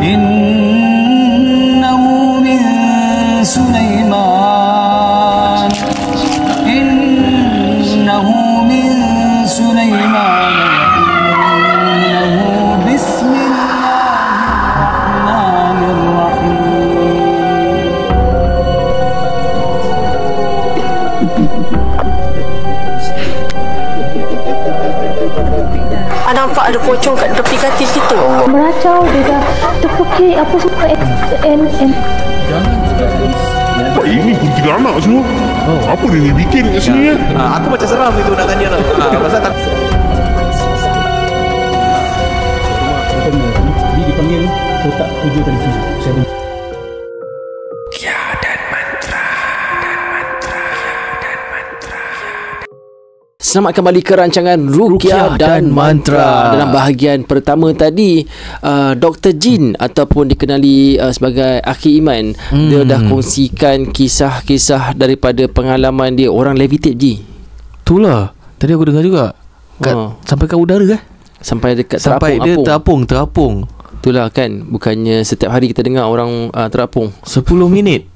Innahu min Sulaiman. Innahu min Sulaiman. Innahu bismillahirrahmanirrahim. Nampak ada pocong kat tepi katil kita. Meracau, dia dah terpekik apa semua. Nampak ini pun 3 anak semua. Apa dia ni bikin kat sini? Aku macam seram itu nak tanya nak. Pasal tak Dia dipanggil kotak 7 tadi. Selamat kembali ke rancangan Ruqyah dan Mantra. Dalam bahagian pertama tadi, Dr. Jin ataupun dikenali sebagai Akhi Iman, dia dah kongsikan kisah-kisah daripada pengalaman dia. Orang levitate, Ji. itulah. Tadi aku dengar juga. Sampai kat udara Sampai dekat sampai dia terapung. Itulah kan. Bukannya setiap hari kita dengar orang terapung. 10 minit.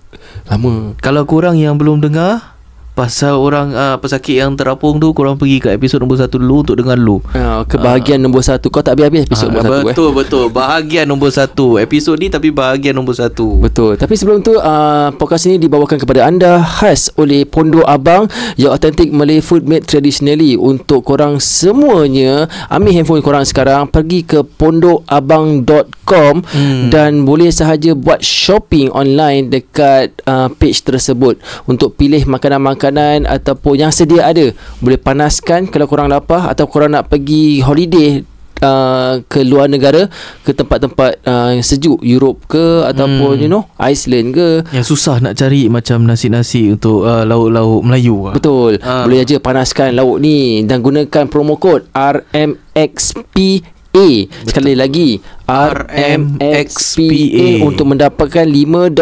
Lama. Kalau korang yang belum dengar pasal orang pesakit yang terapung tu, korang pergi kat episod nombor 1 dulu untuk dengar dulu. Ke bahagian nombor 1. Kau tak habis-habis episod nombor 1. Betul. Bahagian nombor 1. Episod ni tapi bahagian nombor 1. Betul. Tapi sebelum tu, podcast ini dibawakan kepada anda khas oleh Pondok Abang, yang authentic Malay food made traditionally. Untuk korang semuanya, ambil handphone korang sekarang, pergi ke pondokabang.com dan boleh sahaja buat shopping online dekat page tersebut untuk pilih makanan-makanan ataupun yang sedia ada. Boleh panaskan kalau korang lapar, atau korang nak pergi holiday ke luar negara, ke tempat-tempat yang sejuk, Europe ke ataupun Iceland ke, yang susah nak cari macam nasi-nasi untuk lauk-lauk Melayu. Betul. Boleh aja panaskan lauk ni dan gunakan promo kod RMXPA. Sekali lagi RMXPA untuk mendapatkan $5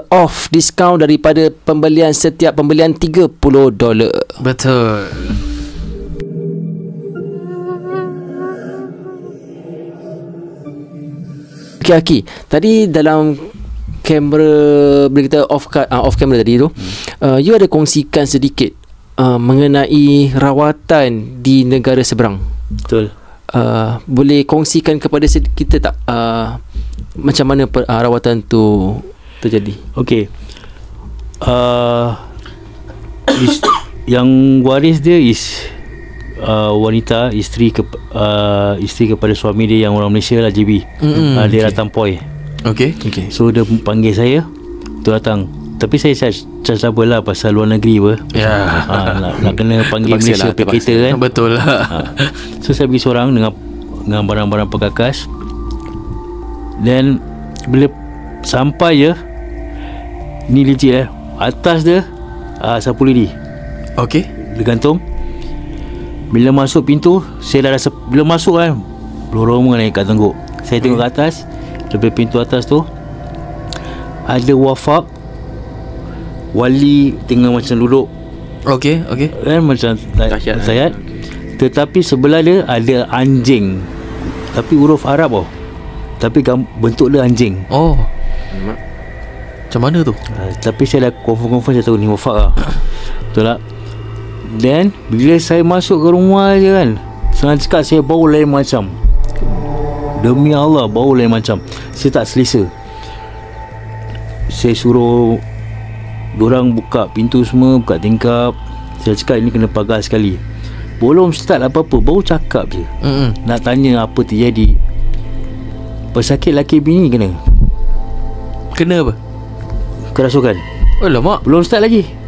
off diskaun daripada setiap pembelian $30. Betul. Okay, Aki, tadi dalam kamera, bila kita off camera tadi tu, you ada kongsikan sedikit mengenai rawatan di negara seberang. Betul. Boleh kongsikan kepada kita tak macam mana rawatan tu terjadi? Okey. Yang waris dia is wanita, isteri kepada suami dia yang orang Malaysia lah, JB. Dia datang poi. Okay. So dia panggil saya untuk datang. Tapi saya charge double lah pasal luar negeri apa. Nak kena panggil Malaysia pay kereta kan. Betul lah. So saya pergi seorang dengan barang-barang perkakas. Dan bila sampai je, ni legit atas dia sapu lidi. Okay. Dia gantung. Bila masuk pintu, saya dah rasa, bila masuk kan, lorong naik kat tengguk. Saya tengok kat atas, lebih pintu atas tu ada wafak wali tengah macam duduk. Okay. Kan macam sayat. Tetapi sebelah dia ada anjing. Tapi huruf Arab tau. Tapi bentuk dia anjing. Oh. Macam mana tu? Tapi saya dah confirm saya tahu ni wafak lah. Betul tak? Dan bila saya masuk ke rumah je kan, senang cakap saya bau lain macam. Demi Allah, bau lain macam. Saya tak selesa. Saya suruh diorang buka pintu semua, buka tingkap. Saya cakap ini kena pagar sekali. Belum start apa-apa, baru cakap je. Nak tanya apa terjadi. Pesakit laki bini kena apa? kerasukan. Alamak. Belum start lagi.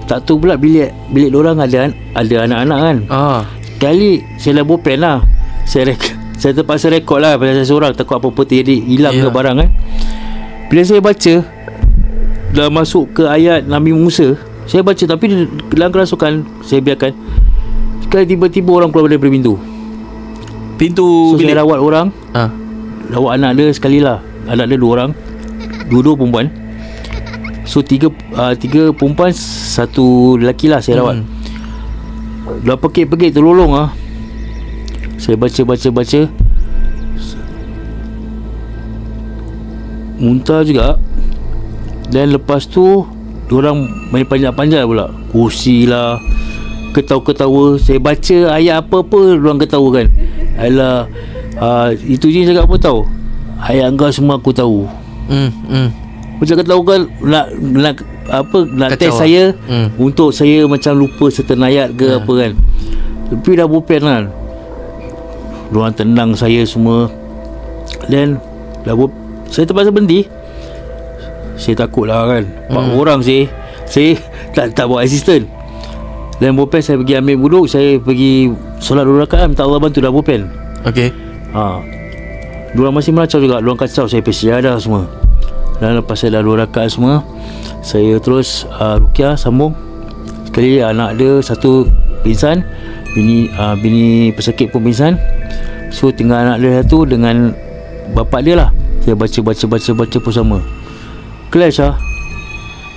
Tak tahu pula bilik diorang ada anak-anak kan. Sekali saya dah bopen lah. Saya terpaksa rekod lah pasal saya seorang, takut apa-apa terjadi, hilang ke barang kan. Bila saya baca, dah masuk ke ayat Nabi Musa, saya baca tapi dalam kerasukan saya biarkan. Sekali tiba-tiba orang keluar daripada pintu. So bilik. Saya rawat orang, rawat anak dia sekali lah. Anak dia 2 orang, 2 perempuan. So 3 perempuan, 1 lelaki lah saya rawat. Dah pekik-pekik terlolong lah. Saya baca. muntah juga. Dan lepas tu diorang main panjat-panjat pula, kursi lah, ketawa-ketawa. Saya baca ayat apa-apa diorang ketawa kan. Alah, itu je cakap apa tahu, ayat engkau semua aku tahu. Macam kata orang nak test saya untuk saya macam lupa certain ayat ke apa kan. Tapi dah bopen kan, diorang tenang saya semua. Dan saya terpaksa berhenti. Saya takut lah kan, 4 orang saya tak bawa assistant. Dan bopen saya pergi ambil wuduk, saya pergi solat 2 rakaat, minta Allah bantu, dah bopen. Okay. Diorang masih melacau juga, diorang kacau saya persiadah semua. Dan lepas saya dah 2 rakaat semua, saya terus ruqyah sambung. Sekali anak dia satu pingsan, bini pesakit pun pingsan. So tinggal anak dia satu dengan bapak dia lah. Saya baca pun sama. Clash lah.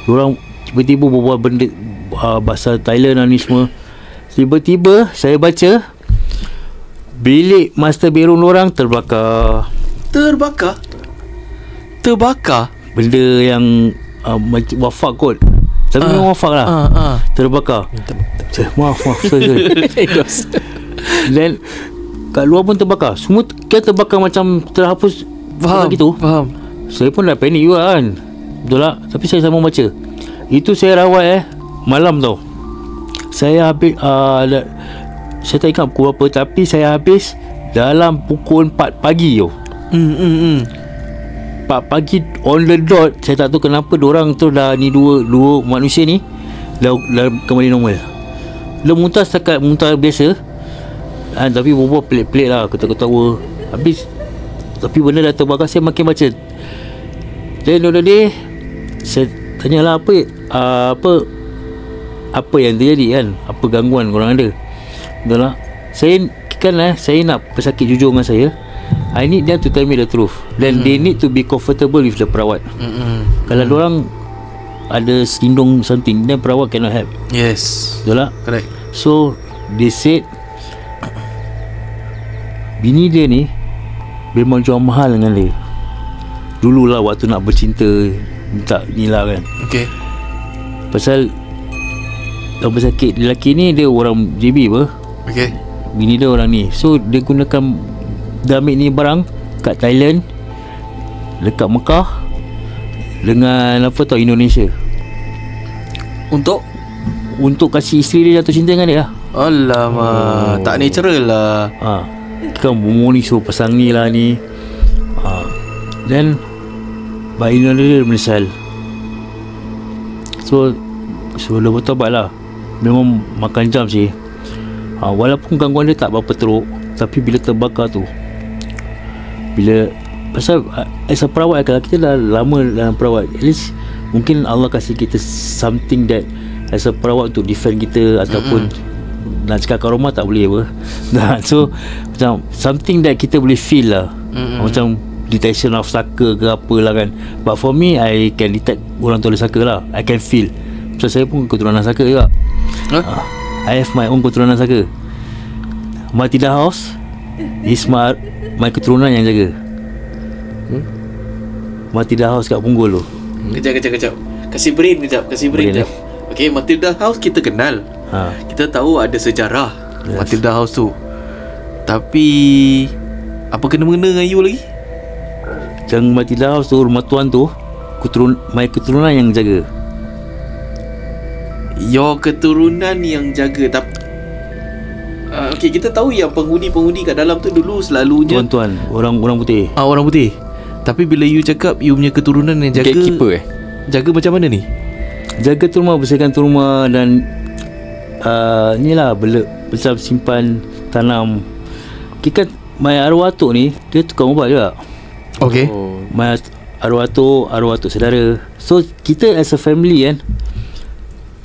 Diorang tiba-tiba berbual benda bahasa Thailand lah ni semua. Tiba-tiba saya baca, bilik master bedroom diorang terbakar. Benda yang wafak kot. Tapi memang wafak lah. Terbakar. Maaf sorry. Dan kat luar pun terbakar. Semua kan terbakar macam terhapus. Faham gitu. Faham. Saya pun dah panik juga kan. Betul tak? Tapi saya sambung baca. Itu saya rawat malam tau. Saya habis saya tak ingat pukul berapa, tapi saya habis dalam pukul 4 pagi tau. 4 pagi on the dot. Saya tak tahu kenapa diorang tu dah ni dua manusia ni dah kembali normal. Dia muntah setakat muntah biasa. Tapi berbual pelik-pelik lah, ketawa-ketawa. Habis tapi benda dah terbakar, saya makin baca. Then the other day saya tanyalah apa yang terjadi kan, apa gangguan korang ada. Betul tak? Saya nak pesakit jujur dengan saya. I need them to tell me the truth. Then they need to be comfortable with the perawat. Kalau diorang ada selindung something, then perawat cannot help. Yes. Betul tak? Correct. So they said bini dia ni memang jual mahal dengan dia. Dululah waktu nak bercinta, minta ni lah kan. Okay. Pasal orang pesakit lelaki ni dia orang JB apa. Okay. Bini dia orang ni. So dia gunakan, dia ambil ni barang kat Thailand, dekat Mekah, dengan apa tau, Indonesia, untuk kasih isteri dia jatuh cinta dengan dia lah. Alamak, tak natural lah. Kan bomoh ni suruh pasang ni lah ni. Then bayi dia menyesal. So dia bertobat lah. Memang makan jam sih. Walaupun gangguan dia tak berapa teruk, tapi bila terbakar tu, pasal as a perawat, kalau kita dah lama dalam perawat, at least mungkin Allah kasih kita something that as a perawat untuk defend kita. Ataupun nak cakap kat rumah tak boleh apa. So macam something that kita boleh feel lah. Macam detection of sucker ke apalah kan. But for me, I can detect orang tu ada sucker lah. I can feel. Macam saya pun keturunan sucker juga. I have my own keturunan sucker. Matilda House is my keturunan yang jaga. Matilda House kat Punggol tu. Kejap. Kasih brain kejap. Okay, Matilda House kita kenal. Kita tahu ada sejarah Matilda House tu. Tapi apa kena-mengena dengan you lagi? Yang Matilda House tu, rumah tuan tu, my keturunan yang jaga. Your keturunan yang jaga. Tapi okay, kita tahu yang penghuni kat dalam tu dulu selalunya tuan-tuan, orang putih. Orang putih. Tapi bila you cakap you punya keturunan yang jaga, gatekeeper jaga macam mana ni? Jaga tu rumah, bersihkan tu rumah. Dan ni lah, besar simpan tanam. Kita my arwah atuk ni, dia tukang ubat juga. Okay. My arwah atuk saudara. So kita as a family kan,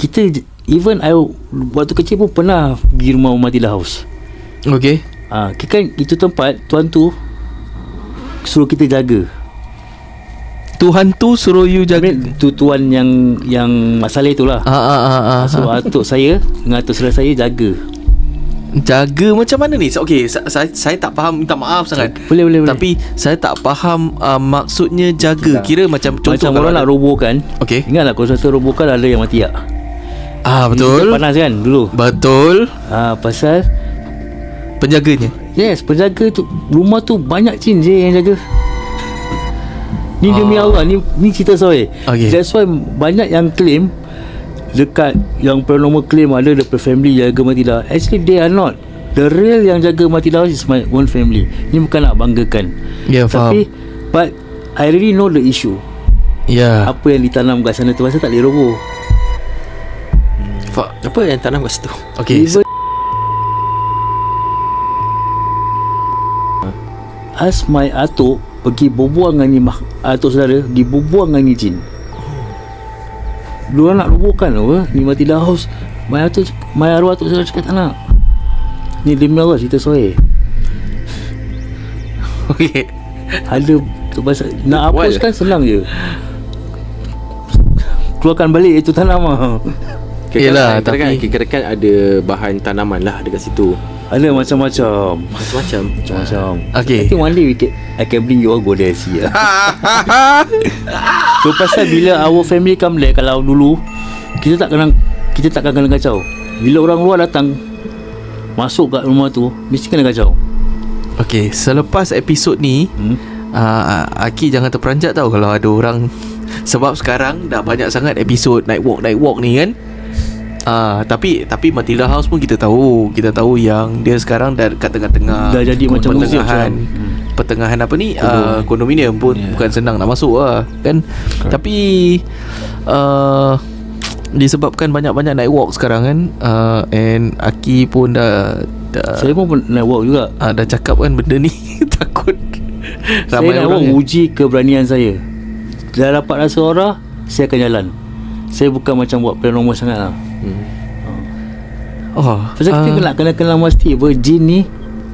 kita even I waktu kecil pun pernah pergi rumah Matilda House. Okay. Kan itu tempat tuan tu suruh kita jaga. Tuhan tu suruh you jaga. Tu tuan yang masalah itulah. So atuk saya dengan atuk saudara saya jaga. Jaga macam mana ni? Okay, saya tak faham, minta maaf sangat. Boleh. Tapi saya tak faham maksudnya jaga. Kira macam contoh Macam orang nak robohkan. Okay. Ingatlah kalau satu robohkan ada yang mati tak? Betul. Panas kan dulu. Betul. Pasal penjaganya. Yes, penjaga tu, rumah tu banyak jin je yang jaga. Ni demi Allah, ni cerita saya. Okay. That's why banyak yang claim dekat yang paranormal claim ada the family jaga Matilda. Actually they are not. The real yang jaga Matilda is my own family. Ni bukan nak banggakan. Tapi but I really know the issue. Apa yang ditanam kat sana tu, pasal tak boleh roboh. Apa yang tanam kat situ? Okay. As my atuk pergi berbual dengan ni atuk saudara, pergi berbual dengan ni jin. Diorang nak robohkan apa ni Matilda House. My arwah atuk saudara cakap tak nak. Ni demi Allah cerita soal. Okay. Ada tu pasal nak hapuskan senang je. Keluarkan balik itu tanam lah. Yelah, tapi kira-kira ada bahan tanaman lah dekat situ. Ada macam-macam. Okay. I think one day I can bring you all go there see. So pasal bila our family come there, kalau dulu kita takkan kena kacau. Bila orang luar datang masuk kat rumah tu, mesti kena kacau. Okay, selepas episod ni Aki jangan terperanjat tau kalau ada orang. Sebab sekarang dah banyak sangat episod night walk ni kan. Tapi Matilda House pun kita tahu yang dia sekarang dah kat tengah-tengah, dah jadi macam pertengahan apa ni, kondominium pun bukan senang nak masuk lah kan. Tapi disebabkan banyak-banyak night walk sekarang kan, and Aki pun dah saya pun night walk juga. Dah cakap kan benda ni takut ramai saya orang uji keberanian saya. Dah dapat rasa aura, saya akan jalan. Saya bukan macam buat paranormal sangat lah. Pasal kita nak kena mesti jin ni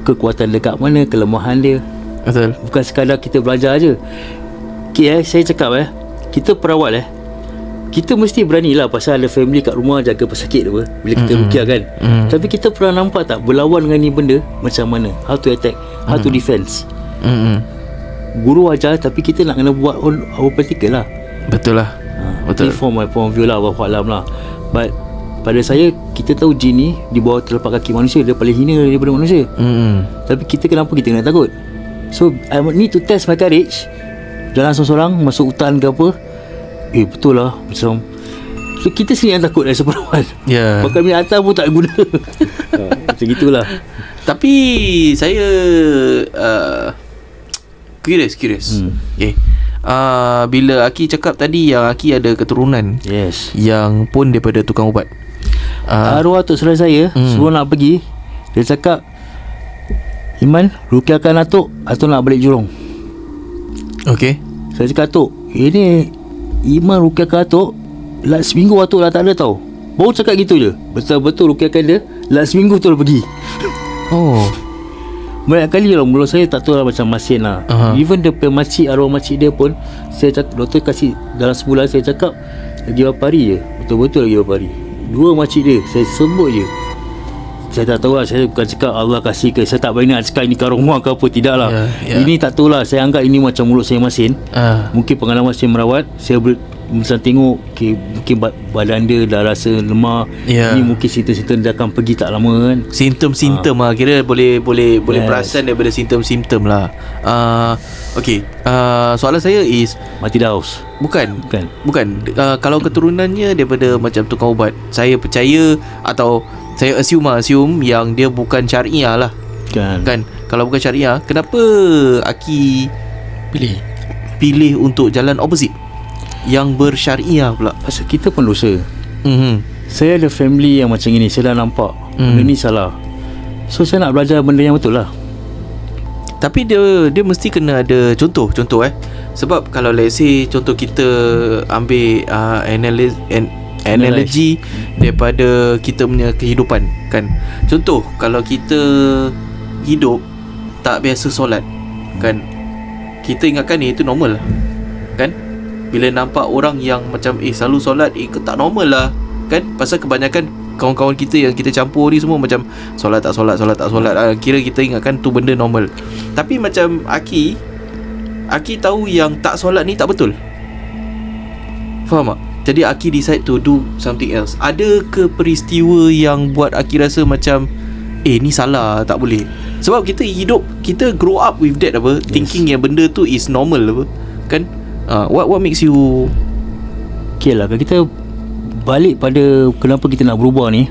kekuatan dekat mana, kelemahan dia. Betul. Bukan sekadar kita belajar je. Okay, saya cakap kita perawat kita mesti berani lah. Pasal ada family kat rumah jaga pesakit apa bila kita rukiah kan. Tapi kita pernah nampak tak berlawan dengan ni benda macam mana, how to attack, how to defense. Guru ajar, tapi kita nak kena buat our practical lah. Betul lah. Betul. For my point of view lah, wallahualam lah. But pada saya, kita tahu jin ni di bawah telapak kaki manusia, dia paling hina daripada manusia. Tapi kenapa kita kena takut? So I need to test my courage. Jalan seorang-seorang masuk hutan ke apa, betul lah macam. So kita sendiri yang takut dari sepenuhan. Pakai minyak atas pun tak guna. Macam gitulah. Tapi saya curious. Okay. Bila Aki cakap tadi yang Aki ada keturunan, yang pun daripada tukang ubat, arwah atuk saudara saya sebelum nak pergi, dia cakap, Iman, rukiahkan atuk nak balik Jurong. Okay. Saya cakap, atuk, ini Iman rukiahkan atuk, last seminggu atuk dah tak ada tau. Baru cakap gitu je. Betul-betul rukiahkan dia, last seminggu tu dah pergi. Banyak kali lah mulut saya tak tahu lah macam masin lah. Even dia makcik, arwah makcik dia pun, saya cakap, doktor kasih dalam sebulan, saya cakap lagi berapa hari je. Betul-betul lagi berapa hari. 2 makcik dia, saya sebut je. Saya tak tahu lah, saya bukan cakap Allah kasih ke, saya tak berani nak cakap ini karomah ke apa, tidak lah. Ini tak tahu lah, saya anggap ini macam mulut saya masin. Mungkin pengalaman saya merawat, saya macam tengok mungkin badan dia dah rasa lemah. Ni mungkin simptom-simptom dia akan pergi tak lama kan. Simptom lah, kira boleh perasan daripada simptom-simptom lah. Okay, soalan saya is Matilda House. Bukan. Kalau keturunannya daripada macam tukang ubat, saya percaya atau saya assume yang dia bukan syariah lah. Kan kalau bukan syariah, kenapa Aki pilih untuk jalan opposite yang bersyariah pula? Pasal kita pun dosa. Saya ada family yang macam ini, saya dah nampak benda ni salah. So saya nak belajar benda yang betul lah. Tapi dia mesti kena ada contoh sebab kalau let's say contoh kita ambil analogi daripada kita punya kehidupan kan. Contoh kalau kita hidup tak biasa solat kan, kita ingatkan itu normal kan. Bila nampak orang yang macam selalu solat, tak normal lah kan. Pasal kebanyakan kawan-kawan kita yang kita campur ni semua macam solat tak solat kira kita ingatkan tu benda normal. Tapi macam Aki tahu yang tak solat ni tak betul. Faham tak? Jadi Aki decide to do something else. Ada ke peristiwa yang buat Aki rasa macam ni salah, tak boleh? Sebab kita hidup, kita grow up with that apa, thinking yang benda tu is normal apa, kan? What makes you Okay lah, kalau kita balik pada kenapa kita nak berubah ni,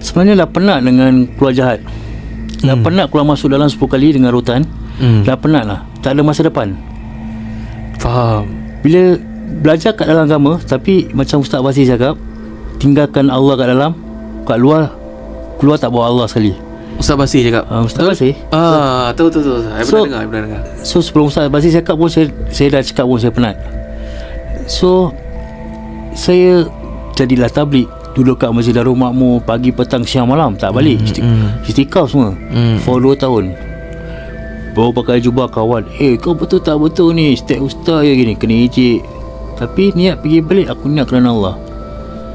sebenarnya dah penat dengan keluar jahat, dah penat keluar masuk dalam 10 kali dengan rotan, dah penat lah, tak ada masa depan. Faham. Bila belajar kat dalam agama, tapi macam Ustaz Basir cakap, tinggalkan Allah kat dalam, kat luar, keluar tak bawa Allah sekali. Ustaz Basir cakap. Ustaz Basir. Tahu. Saya pernah dengar. So sebelum Ustaz Basir cakap pun saya dah cakap pun saya penat. So saya jadilah tablik, duduk kat Masjid Darul Makmur pagi, petang, siang, malam, tak balik. Istikaf semua for 2 tahun. Bawa pakai jubah kawan, kau betul tak betul ni, step ustaz je gini, kena ejek. Tapi niat pergi balik, aku niat kerana Allah.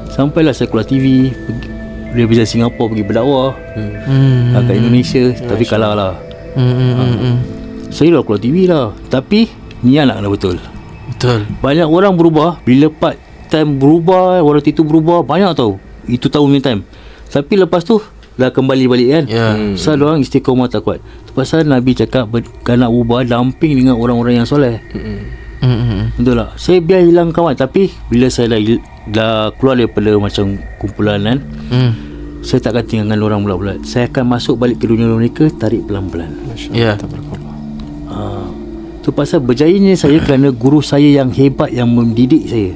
Sampailah saya keluar TV, daripada Singapura pergi berdakwah kat Indonesia, tapi kalah lah. Saya dah keluar TV lah, tapi niat nak kena betul. Banyak orang berubah, bila part time berubah, orang itu berubah, banyak tau. Itu tahun punya time. Tapi lepas tu dah kembali balik kan. So diorang istiqomah tak kuat. Pasal Nabi cakap kalau nak ubah, damping dengan orang-orang yang soleh. Betul tak? Saya biar hilang kawan, tapi bila saya dah keluar daripada macam kumpulan kan, saya tak akan tinggalkan orang bulat-bulat. Saya akan masuk balik ke dunia mereka, tarik pelan-pelan. Tu pasal berjayanya saya kerana guru saya yang hebat yang mendidik saya.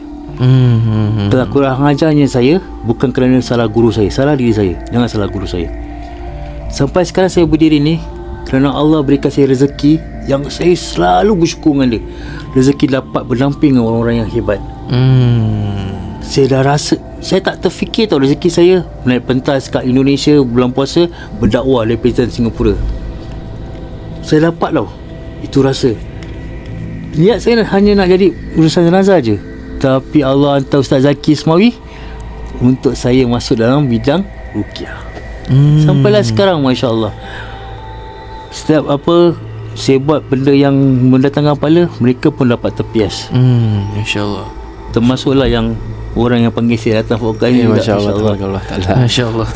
Kurang ajarnya saya bukan kerana salah guru saya, salah diri saya. Jangan salah guru saya. Sampai sekarang saya berdiri ni kerana Allah berikan saya rezeki yang saya selalu bersyukur dengan dia. Rezeki dapat berdamping dengan orang-orang yang hebat. Saya dah rasa, saya tak terfikir tau rezeki saya naik pentas kat Indonesia bulan puasa, berdakwah represent Singapura. Saya dapat tau. Itu rasa. Niat saya hanya nak jadi urusan jenazah je, tapi Allah hantar Ustaz Zaki Ismawi untuk saya masuk dalam bidang ruqyah. Sampailah sekarang, Masya Allah, setiap apa saya buat benda yang mendatangkan pahala, mereka pun dapat terpias. Masya Allah. Termasuklah yang orang yang panggil saya datang fokus ni. Masya Allah. Masya Allah.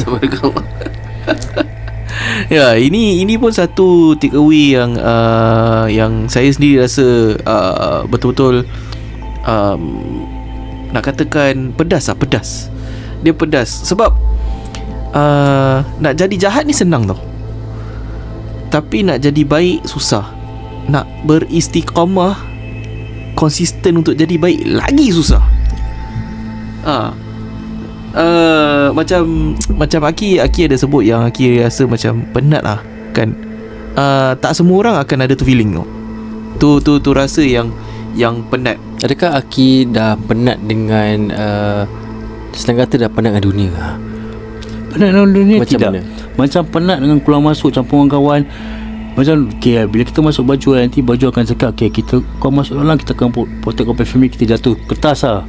Ya, ini pun satu take away yang saya sendiri rasa betul-betul nak katakan pedas. Dia pedas sebab nak jadi jahat ni senang tau, tapi nak jadi baik susah. Nak beristiqamah konsisten untuk jadi baik lagi susah. Macam Aki ada sebut yang Aki rasa macam penat lah kan. Tak semua orang akan ada tu feeling tu. Tu rasa yang penat. Adakah Aki dah penat dengan senang kata dah penat dengan dunia? Penat dengan dunia macam tidak mana? Macam penat dengan keluar masuk campuran kawan. Macam bila kita masuk baju, nanti baju akan cakap kita kau masuk dalam, kita akan protect kau family, kita jatuh kertas lah.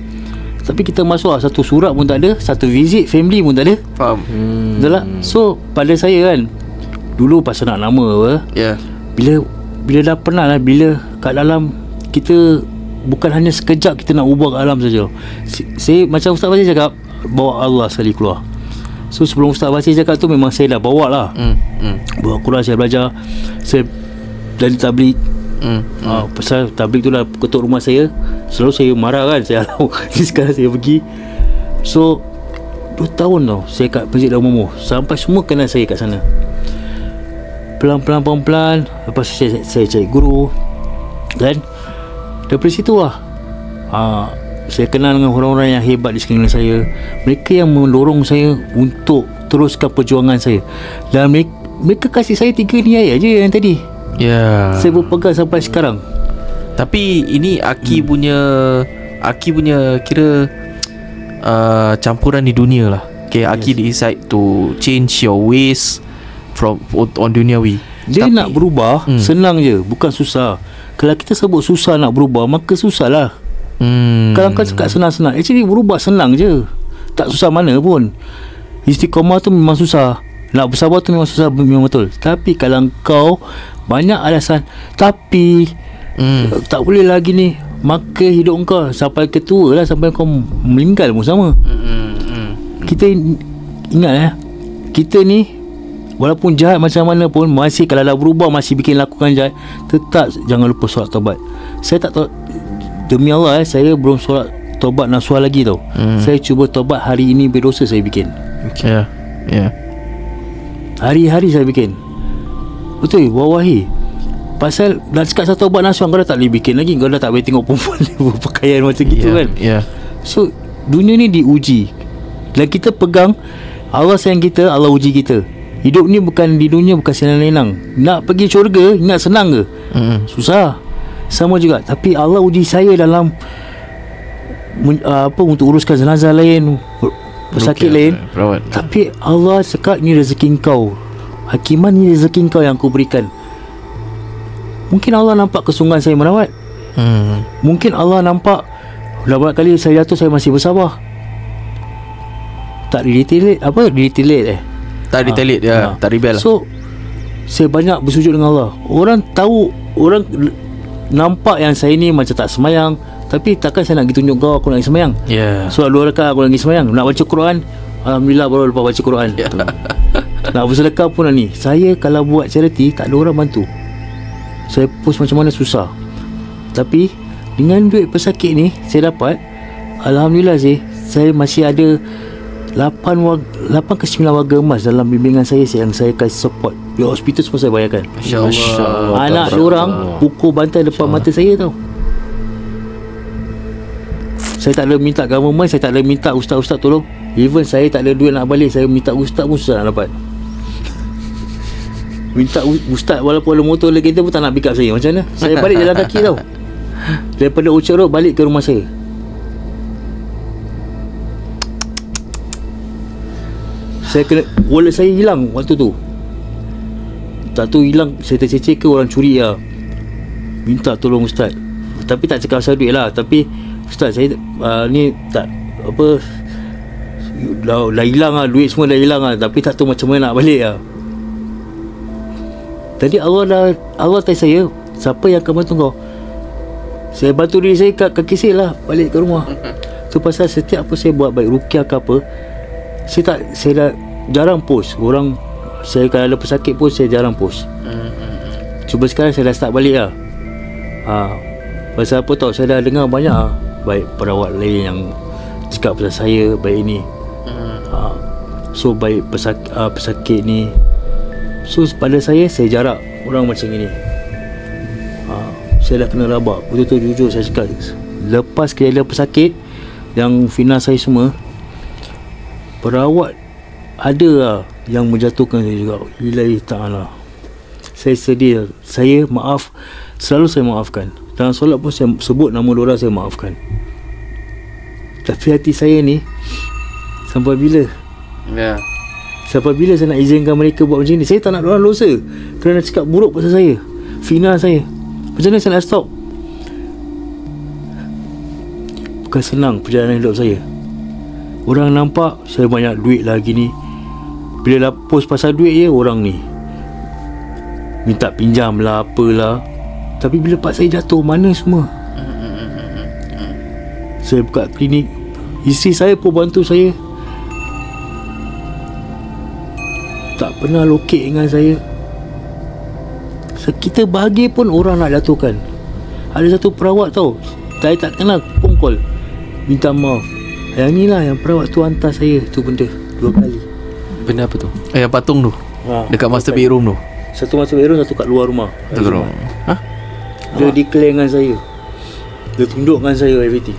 Tapi kita masuk satu surat pun tak ada, satu visit family pun tak ada. Faham. Betul tak? So pada saya kan, dulu pasal nak nama apa, bila dah penat lah, bila kat dalam kita bukan hanya sekejap kita nak ubah kat alam saja. Saya macam Ustaz Basir cakap, bawa Allah sekali keluar. So sebelum Ustaz Basir cakap tu, memang saya dah bawa lah. Bawa Quran, saya belajar, saya dari tabligh. Pasal tabligh tu lah ketuk rumah saya, selalu saya marah kan, saya halau. Sekarang saya pergi. So 2 tahun tau saya kat Masjid Darul Makmur, sampai semua kenal saya kat sana. Pelan-pelan lepas saya cari guru, dan daripada situ lah saya kenal dengan orang-orang yang hebat di sekeliling saya. Mereka yang mendorong saya untuk teruskan perjuangan saya, dan mereka kasih saya 3 ni ayat je yang tadi. Saya berpegang sampai sekarang. Tapi ini Aki punya kira campuran di dunia lah. Aki decide to change your ways from on duniawi. Dia nak berubah senang je, bukan susah. Kalau kita sebut susah nak berubah, maka susah lah. Kalau kau cakap senang-senang, actually berubah senang je, tak susah mana pun. Istiqamah tu memang susah. Nak bersabar tu memang susah, memang betul. Tapi kalau kau banyak alasan, tapi tak boleh lagi ni, maka hidup kau sampai ketua lah, sampai kau meninggal pun sama. Kita ingat kita ni walaupun jahat macam mana pun, masih kalau dah berubah, masih bikin lakukan jahat, tetap jangan lupa solat taubat. Saya tak tahu, demi Allah saya belum solat taubat nasuha lagi tau. Saya cuba taubat hari ini berdosa saya bikin. Hari-hari saya bikin. Betul, wallahi. Pasal dah cakap satu taubat nasuha, kau dah tak boleh bikin lagi. Kau dah tak boleh tengok perempuan berpakaian macam gitu kan. So dunia ni diuji, dan kita pegang Allah sayang kita, Allah uji kita. Hidup ni bukan, di dunia bukan senang-senang. Nak pergi syurga, ingat senang ke? Susah. Sama juga. Tapi Allah uji saya dalam untuk uruskan jenazah lain, pesakit lain. Tapi Allah cakap, ni rezeki kau, Hakiman, ni rezeki kau yang aku berikan. Mungkin Allah nampak kesungguhan saya merawat. Mungkin Allah nampak beberapa kali saya jatuh, saya masih bersabar. Tak retaliate, tak retaliate tak rebel. So saya banyak bersujud dengan Allah. Orang tahu, orang nampak yang saya ni macam tak semayang, tapi takkan saya nak pergi tunjuk kau aku nak pergi semayang. So 2 rakaat aku nak pergi semayang. Nak baca Quran, alhamdulillah baru lepas baca Quran. Nak bersedekah pun ni. Saya kalau buat charity, tak ada orang bantu. Saya post macam mana susah. Tapi dengan duit pesakit ni saya dapat, alhamdulillah saya masih ada 8 ke 9 warga emas dalam bimbingan saya yang saya kasih support. Di hospital semua saya bayarkan. Masya-Allah. Anak diorang pukul bantai depan mata saya tau. Saya tak ada minta government, saya tak ada minta ustaz-ustaz tolong. Even saya tak ada duit nak balik, saya minta ustaz pun susah nak dapat. Minta ustaz walaupun ada motor lagi, kita pun tak nak pick up saya. Macam mana? Saya balik jalan kaki tau. Daripada Orchard Road balik ke rumah saya. Saya kena, wallet saya hilang waktu tu. Tak tahu hilang, saya tercecek ke orang curi lah. Minta tolong ustaz. Tapi tak cakap pasal duit lah. Tapi ustaz saya ni tak apa, dah hilang lah, duit semua dah hilang lah. Tapi tak tahu macam mana nak balik lah. Tadi Allah tanya saya, siapa yang akan bantu kau? Saya bantu diri saya kat kaki saya lah, balik ke rumah. Tu pasal setiap apa saya buat, baik rukyah ke apa, saya dah jarang post. Orang, saya kalau ada pesakit pun saya jarang post. Cuba sekarang saya dah start balik lah. Pasal apa tau, saya dah dengar banyak baik perawat lain yang cakap pasal saya, baik ini. So baik pesakit ni. So pada saya jarak orang macam ini. Saya dah kena rabak. Betul-betul jujur saya cakap, lepas kejadian pesakit yang final saya semua, perawat ada lah yang menjatuhkan saya juga. Ilahi ta'ala, saya sedih. Saya maaf, selalu saya maafkan. Dalam solat pun saya sebut nama diorang, saya maafkan. Tapi hati saya ni, sampai bila? Sampai bila saya nak izinkan mereka buat macam ni? Saya tak nak diorang dosa kerana cakap buruk pasal saya, final saya. Macam mana saya nak stop? Bukan senang perjalanan hidup saya. Orang nampak saya banyak duit lagi ni. Bila dah post pasal duit je, orang ni minta pinjam lah, apalah. Tapi bila pak saya jatuh, mana semua? Saya buka klinik, isteri saya pun bantu saya. Tak pernah lokek dengan saya. Kita bagi pun orang nak jatuhkan. Ada satu perawat tau, saya tak kenal, phone call minta maaf. Yang ni lah, yang perawat tu hantar saya tu benda 2 kali. Benda apa tu? Yang patung tu, dekat master bedroom tu. Satu master bedroom, satu kat luar rumah. Dia declare dengan saya, dia tunjuk dengan saya everything.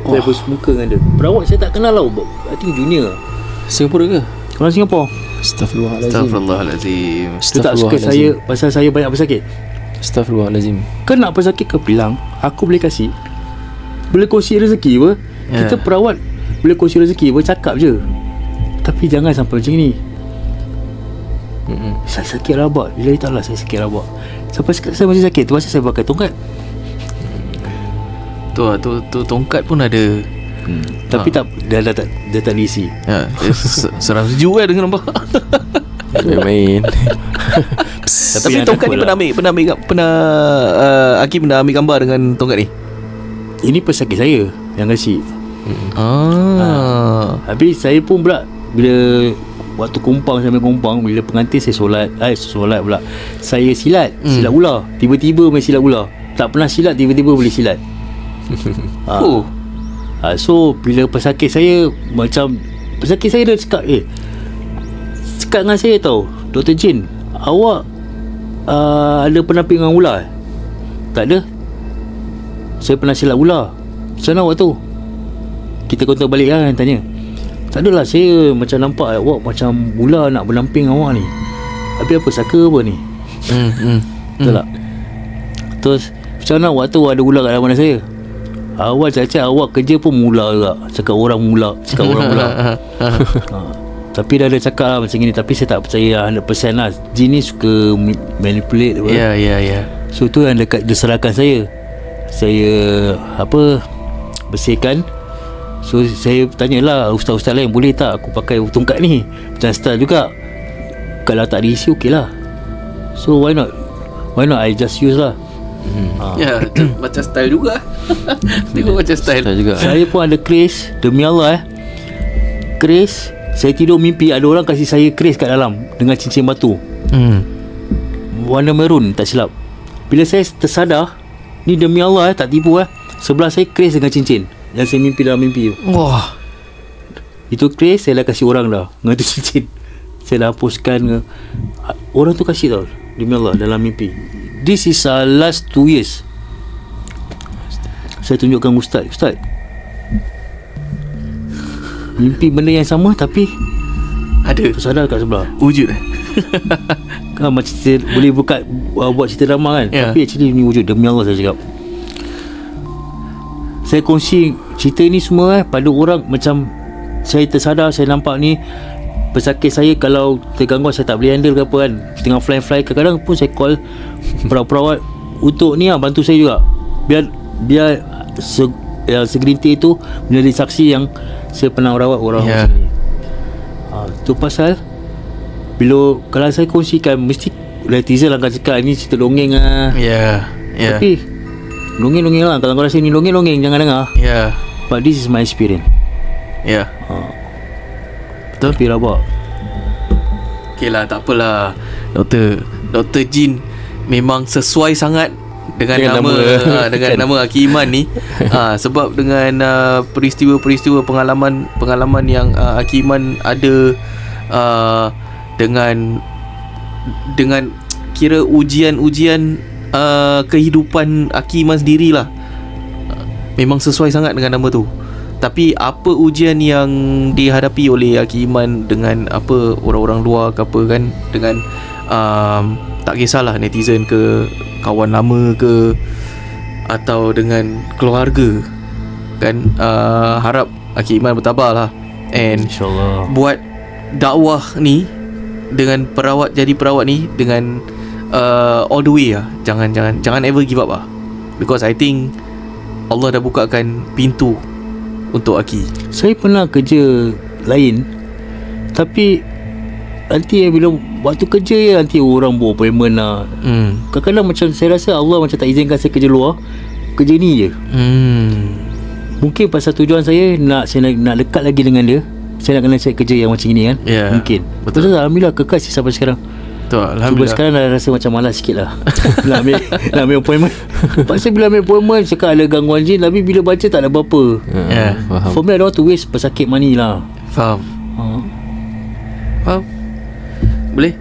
Saya bersemuka dengan dia. Perawat saya tak kenal lah, I think junior. Singapura ke? Orang Singapura. Astaghfirullahalazim. Dia tak suka saya pasal saya banyak pesakit. Astaghfirullahalazim. Kan nak pesakit ke bilang, aku boleh kasih, boleh kongsi rezeki apa. Kita perawat boleh kongsi rezeki apa, cakap je. Tapi jangan sampai macam ni. Saya sakit rabak. Bila tak lah, saya sakit rabak. Sampai sekarang saya masih sakit. Tu pasal saya pakai tongkat. Tu tongkat pun ada Tapi tak dia tak diisi. Seram sejuk dengan nampak. Main. Tapi tongkat ni pernah Aki pernah ambil gambar dengan tongkat ni? Ini pesakit saya yang kasih. Habis saya pun pula bila waktu sambil kompang, bila pengantin saya solat pula, saya silat ular. Tiba-tiba main silat ular. Tak pernah silat, tiba-tiba boleh silat. So bila pesakit saya dah cakap dengan saya tau, Dr. Jin, awak ada penamping dengan ular? Tak ada. Saya pernah silat ular. Macam mana awak tu? Kita kontak balik kan, tanya. Tak adalah, saya macam nampak awak macam ular nak bernamping awak ni. Habis apa, saka apa ni? Betul tak? Terus macam mana awak tu ada ular kat dalam mana saya? Awak cakap awak kerja pun mula juga. Cakap orang mula. Tapi dah ada cakap lah macam ni. Tapi saya tak percaya 100% lah. Jin ni suka manipulate. Ya. So tu yang dekat diserahkan saya bersihkan. So saya tanyalah ustaz-ustaz lain, boleh tak aku pakai tongkat ni macam style juga? Kalau tak diisi okey lah. So why not I just use lah. Macam style juga. Tengok macam style juga. Saya pun ada kris. Demi Allah kris. Saya tidur mimpi ada orang kasih saya kris kat dalam dengan cincin batu warna merun, tak silap. Bila saya tersadar, ni demi Allah tak tipu sebelah saya kris dengan cincin yang saya mimpi dalam mimpi tu. Wah, itu kris saya dah kasih orang dah dengan tu cincin. Saya dah hapuskan. Orang tu kasih tau, demi Allah, dalam mimpi. This is last 2 years. Saya tunjukkan Ustaz, mimpi benda yang sama tapi ada tersadar kat sebelah. Wujud kan macam cerita, boleh buat cerita drama kan, tapi actually ni wujud. Demi Allah saya cakap. Saya kongsi cerita ni semua pada orang. Macam saya tersadar, saya nampak ni pesakit saya kalau terganggu, saya tak boleh handle ke apa kan, tengah fly. Kadang-kadang pun saya call perawat untuk ni bantu saya juga, biar segelintir itu menjadi saksi yang saya pernah rawat orang macam ni. Tu pasal bila kalau saya kongsikan, mesti netizen akan cakap ni cerita dongeng lah. Tapi dongeng lah. Kalau kau rasa ni dongeng, jangan dengar. But this is my experience. Betul. Tapi rabak. Okay lah, tak apalah. Dr. Jin memang sesuai sangat dengan nama Aki Iman ni. Sebab dengan peristiwa-peristiwa pengalaman yang Aki Iman ada, dengan kira ujian kehidupan Aki Iman sendirilah, memang sesuai sangat dengan nama tu. Tapi apa ujian yang dihadapi oleh Aki Iman dengan apa orang-orang luar ke apa kan, dengan tak kisahlah netizen ke, kawan lama ke, atau dengan keluarga kan, harap Aki Iman bertabah lah, and InsyaAllah buat dakwah ni dengan jadi perawat ni dengan all the way lah. Jangan ever give up lah, because I think Allah dah bukakan pintu untuk Aki. Saya pernah kerja lain, tapi nanti bila waktu kerja nanti orang buat appointment lah. Kadang-kadang macam saya rasa Allah macam tak izinkan saya kerja luar, kerja ni je. Mungkin pasal tujuan saya nak dekat lagi dengan dia. Saya nak kena cari kerja yang macam ni kan. Mungkin. Betul. Alhamdulillah kekal sampai sekarang. Betul, alhamdulillah. Cuma sekarang dah rasa macam malas sikit lah nak ambil appointment. Pasal bila ambil appointment cakap ada gangguan jin, tapi bila baca tak ada apa-apa. For me I don't want to waste pesakit money lah. Faham. Boleh?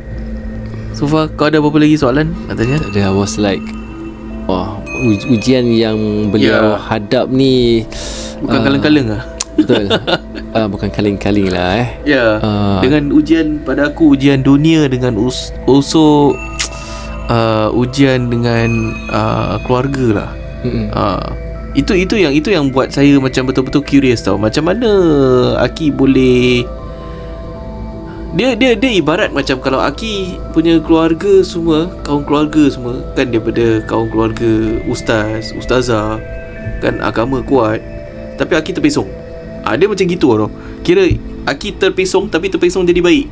So far kau ada apa-apa lagi soalan nak tanya? Tak ada. I was like, ujian yang beliau hadap ni bukan kaleng-kaleng lah. Betul. Bukan kaleng-kaleng lah dengan ujian pada aku, ujian dunia, dengan also ujian dengan keluarga lah. Itu yang buat saya macam betul-betul curious tau. Macam mana Aki boleh, dia ibarat macam kalau Aki punya keluarga semua, kaum keluarga semua kan, daripada kaum keluarga ustazah kan, agama kuat, tapi Aki terpesong. Dia macam gitu tau. Kira Aki terpesong tapi terpesong jadi baik.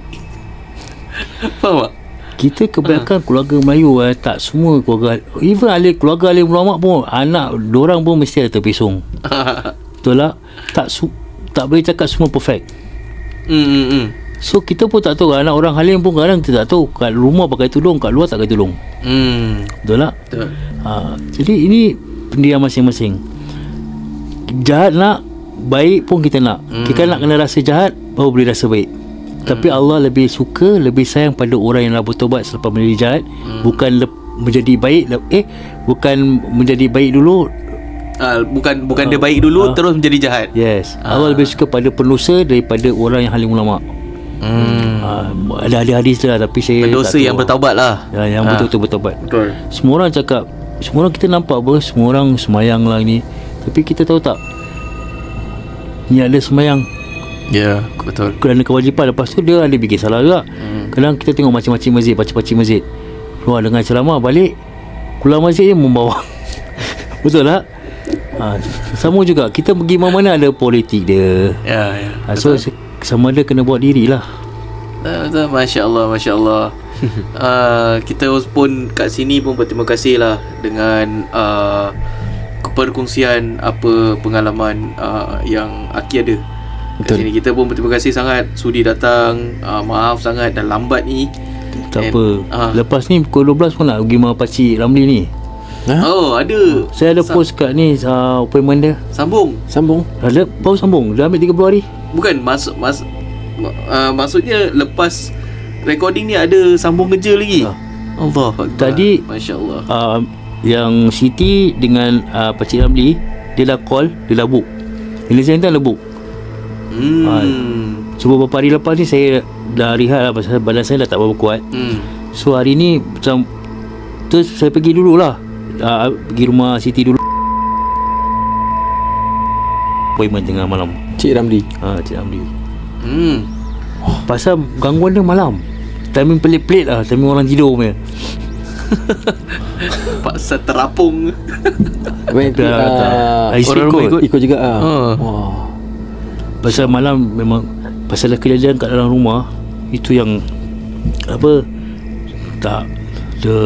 Faham tak? Kita kebanyakan keluarga Melayu tak semua keluarga, even keluarga alim ulama pun anak dorang pun mesti ada terpesong. Betul tak? Tak boleh cakap semua perfect. So kita pun tak tahu. Anak orang halim pun kadang kita tak tahu. Kat rumah pakai tudung, kat luar tak pakai tudung. Betul tak? Betul. Jadi ini pendirian masing-masing. Jahat nak, baik pun kita nak. Kita nak kena rasa jahat baru boleh rasa baik. Tapi Allah lebih suka, lebih sayang pada orang yang dah bertobat selepas menjadi jahat. Bukan menjadi baik, bukan menjadi baik dulu. Bukan dia baik dulu terus menjadi jahat. Yes. Allah lebih suka pada pendosa daripada orang yang halim ulama. Ada hadis lah, tapi saya pendosa yang bertaubat lah. Yang betul-betul bertaubat. Betul. Semua orang cakap, semua orang kita nampak apa, semua orang semayang lah ni. Tapi kita tahu tak, ni ada semayang. Ya, betul. Kerana kewajipan. Lepas tu dia ada bikin salah juga. Kadang kita tengok macam-macam masjid, pakcik-pakcik masjid keluar dengan ceramah, balik keluar masjid je membawa. Betul tak? Sama juga kita pergi mana-mana ada politik dia. Ya. So sama ada kena buat diri lah. Betul. Masya Allah. Kita pun kat sini pun berterima kasih lah dengan perkongsian apa pengalaman yang Aki ada. Kat sini kita pun berterima kasih sangat sudi datang. Maaf sangat dah lambat ni. Tak apa. Lepas ni pukul 12 pun nak pergi rumah Pakcik Ramli ni. Oh, ada. Saya ada post kat ni appointment dia. Sambung. Ada baru sambung. Dah ambil 30 hari. Bukan maksudnya lepas recording ni ada sambung kerja lagi. Allah Akbar. Tadi Masya Allah. Yang Siti dengan Pakcik Ramli, dia dah call, dia dah book. Ini saya dah book. Cuba beberapa hari lepas ni saya dah rehat lah, pasal badan saya dah tak berapa kuat. So hari ni macam terus saya pergi dululah, pergi rumah Siti dulu. Appointment tengah malam. Cik Ramli. Cik Ramli. Pasal gangguan dia malam, timing pelik-pelik lah, timing orang tidur punya. Pasal terapung. Orang rumah ikut juga. Pasal malam memang, pasal kejadian kat dalam rumah itu yang apa, tak dia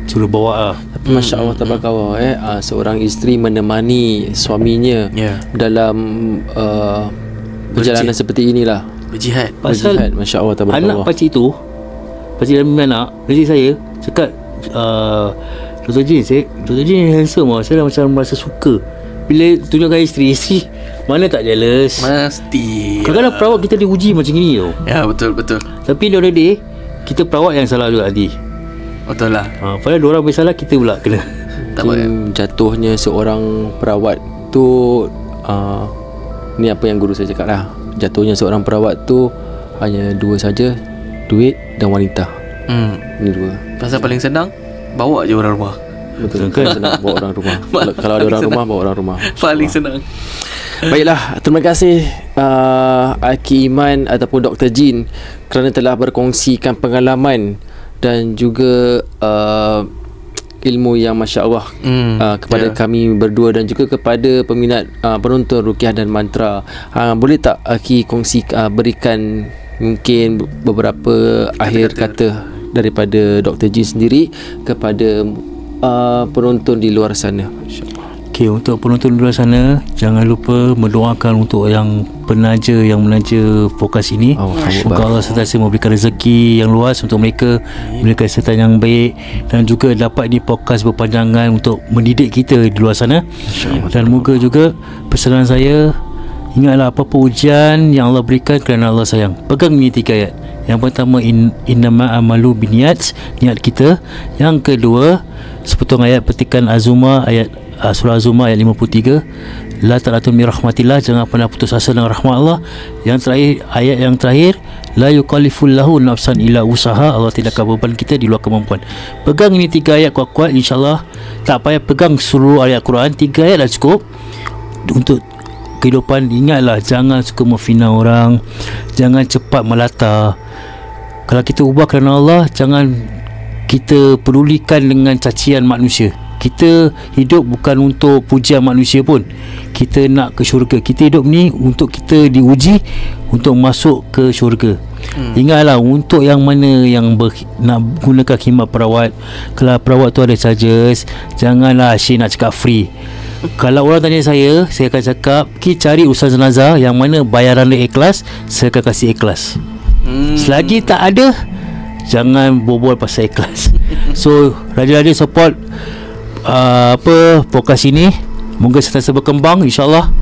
suruh bawa lah. Tapi Masya Allah tabarakallah, seorang isteri menemani suaminya dalam perjalanan seperti inilah, berjihad. Pasal Masya Allah tabarakallah. anak pakcik tu, pakcik dalam anak pakcik saya cakap, Dr. Jin handsome lah. Saya dah macam merasa suka bila tunjukkan isteri mana tak jealous. Mesti. Kadang-kadang perawat kita diuji macam ni tau. Ya, betul. Tapi the other day kita perawat yang salah juga nanti. Betul lah. Padahal diorang bersalah, kita pula kena. Tak apa. Jatuhnya seorang perawat tu, ni apa yang guru saya cakap lah, jatuhnya seorang perawat tu hanya dua saja, duit dan wanita. Ni dua. Pasal paling senang bawa je orang rumah. Betul kan? Senang bawa orang rumah. Kalau ada orang rumah, bawa orang rumah. Paling senang. Baiklah, terima kasih Aki Iman ataupun Dr. Jin kerana telah berkongsikan pengalaman dan juga ilmu yang Masya Allah kepada kami berdua dan juga kepada peminat penonton Ruqyah dan Mantra. Boleh tak Aki kongsi, berikan mungkin beberapa akhir kata daripada Dr. Jin sendiri kepada penonton di luar sana? Okay, untuk penonton di luar sana, jangan lupa mendoakan untuk yang penaja yang menaja podcast ini. Semoga Allah sentiasa memberikan rezeki yang luas untuk mereka, memberikan kesihatan yang baik, dan juga dapat di podcast berpanjangan untuk mendidik kita di luar sana. Dan moga juga pesanan saya, ingatlah apa-apa ujian yang Allah berikan kerana Allah sayang. Pegang ini 3 ayat. Yang pertama, innama amalu biniyat, niat kita. Yang kedua, sepotong ayat petikan Azuma, ayat surah Azuma ayat 53, la ta'latun min rahmatillah, jangan pernah putus asa dengan rahmat Allah. Yang terakhir, ayat yang terakhir, la yukallifullahu nafsan illa usaha, Allah tidak akan beban kita di luar kemampuan. Pegang ini 3 ayat kuat-kuat, insyaAllah. Tak payah pegang seluruh ayat Quran, 3 ayat dah cukup untuk kehidupan. Ingatlah, jangan suka memfina orang, jangan cepat melata. Kalau kita ubah kerana Allah, jangan kita pedulikan dengan cacian manusia. Kita hidup bukan untuk pujian manusia pun. Kita nak ke syurga. Kita hidup ni untuk kita diuji untuk masuk ke syurga. Ingatlah, untuk yang mana yang nak gunakan khidmat perawat, kalau perawat tu ada charges, janganlah Syed nak cakap free. Kalau orang tanya saya akan cakap, cari ustaz jenazah yang mana bayaran dia ikhlas, saya akan kasih ikhlas. Selagi tak ada, jangan berbual pasal ikhlas. So rajin-rajin support podcast ini. Moga sentiasa berkembang, insyaAllah.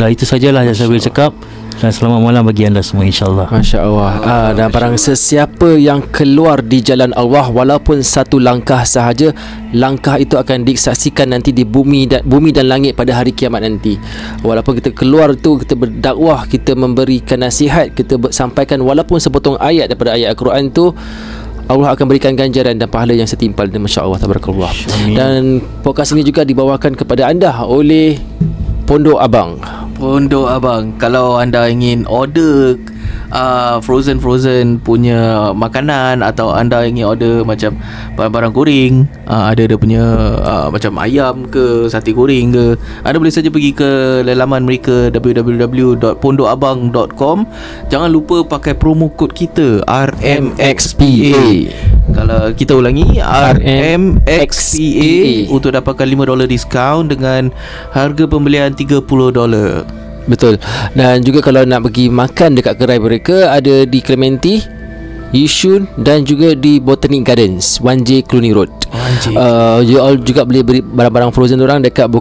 Itu sajalah yang saya boleh cakap. Dan selamat malam bagi anda semua, insyaAllah. Masya Allah. Dan barang sesiapa yang keluar di jalan Allah, walaupun satu langkah sahaja, langkah itu akan disaksikan nanti di bumi dan langit pada hari kiamat nanti. Walaupun kita keluar tu, kita berdakwah, kita memberikan nasihat, kita sampaikan walaupun sepotong ayat daripada ayat Al-Quran tu, Allah akan berikan ganjaran dan pahala yang setimpal. Masya Allah, tabarakallah. Dan podcast ini juga dibawakan kepada anda oleh Pondok Abang. Pondok Abang, kalau anda ingin order frozen punya makanan, atau anda ingin order macam barang-barang goreng, ada dia punya macam ayam ke, sate goreng ke, anda boleh saja pergi ke laman mereka www.pondokabang.com. Jangan lupa pakai promo kod kita RMXPA. Kalau kita ulangi, RMXPA, untuk dapatkan $5 diskaun dengan harga pembelian $30. Betul. Dan juga kalau nak pergi makan dekat gerai mereka, ada di Clementi, Yishun dan juga di Botanic Gardens 1J Cluny Road. You all juga boleh beli barang-barang frozen orang dekat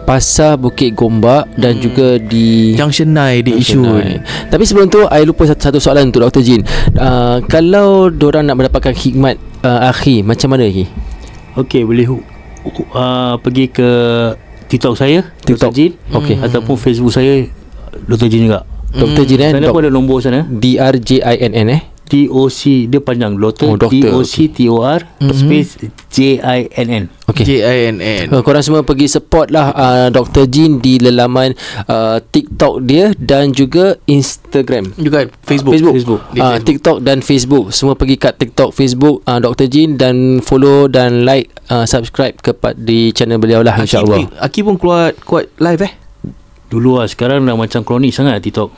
Pasar Bukit Gombak dan juga di Junction 9 di Yishun. Tapi sebelum tu, I lupa satu soalan untuk Dr. Jin. Kalau diorang nak mendapatkan khidmat akhir, macam mana lagi? Okey, boleh pergi ke TikTok saya, Dr. Jin, ataupun Facebook saya, Dr. Jin juga. Dr. Jin sana pun ada nombor sana, DRJINN TOC, dia panjang, Dr. TOCTOR space JINN. JINN. Korang semua pergi support lah Dr. Jin di laman TikTok dia dan juga Instagram, juga Facebook. TikTok dan Facebook. Semua pergi kat TikTok, Facebook Dr. Jin, dan follow dan like, subscribe di channel beliau lah, insyaAllah. Aki pun kuat live dulu lah. Sekarang dah macam kronik sangat TikTok.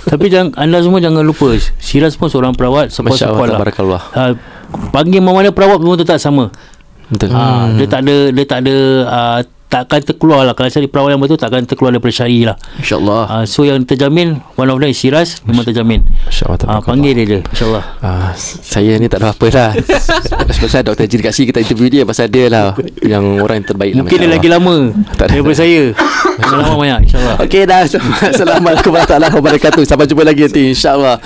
Tapi anda semua jangan lupa, Syiraz pun seorang perawat. Support lah. Panggil mana perawat pun tetap sama. Betul. Dia tak ada takkan terkeluar lah. Kalau cari perawat yang betul, takkan terkeluar daripada syari lah, InsyaAllah. So yang terjamin, one of them is Syiraz, memang terjamin. Panggil dia InsyaAllah. Saya ni tak ada apa lah. Pasal Dr. Jin kat sini, kita interview dia pasal dia lah yang orang yang terbaik lah. Mungkin dia lagi lama daripada saya. Selamat banyak, InsyaAllah. Okey dah. Assalamualaikum warahmatullahi wabarakatuh. Sampai jumpa lagi nanti, InsyaAllah.